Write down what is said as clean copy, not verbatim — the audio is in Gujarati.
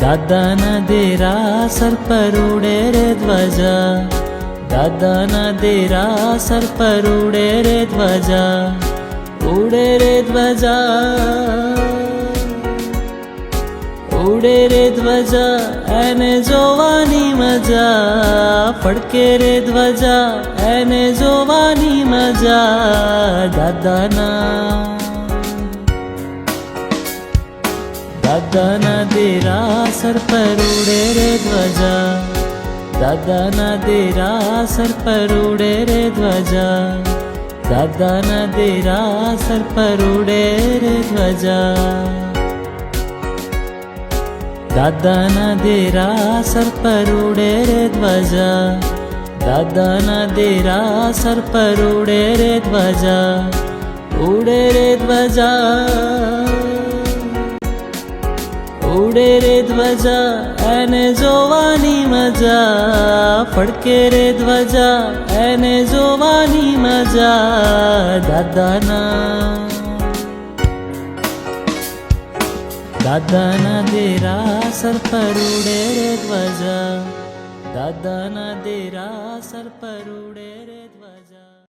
દાદાના દેરાસર પર ઉડે રે ધ્વજા, દાદાના દેરાસર પર ઉડે રે ધ્વજા, ઉડે રે ધ્વજા, ઉડે રે ધ્વજા એને જોવાની મજા, ફડકે રે ધ્વજા એને જોવાની મજા. દાદાના દેરાસર પર ઉડે રે ધ્વજા, દાદાના દેરાસર પર ઉડે રે ધ્વજા, દાદાના દેરાસર પર ઉડે રે ધ્વજા, દાદાના દેરાસર પર ઉડે રે ધ્વજા, દાદાના દેરાસર પર ઉડે રે ધ્વજા, ઉડે રે ધ્વજા, ઉડે રે ધ્વજા એને જોવાની મજા, ફડકે રે ધ્વજા એને જોવાની મજા. દાદાના દેરાસર પર ઉડે રે ધ્વજા, દાદાના દેરાસર પર ઉડે રે ધ્વજા.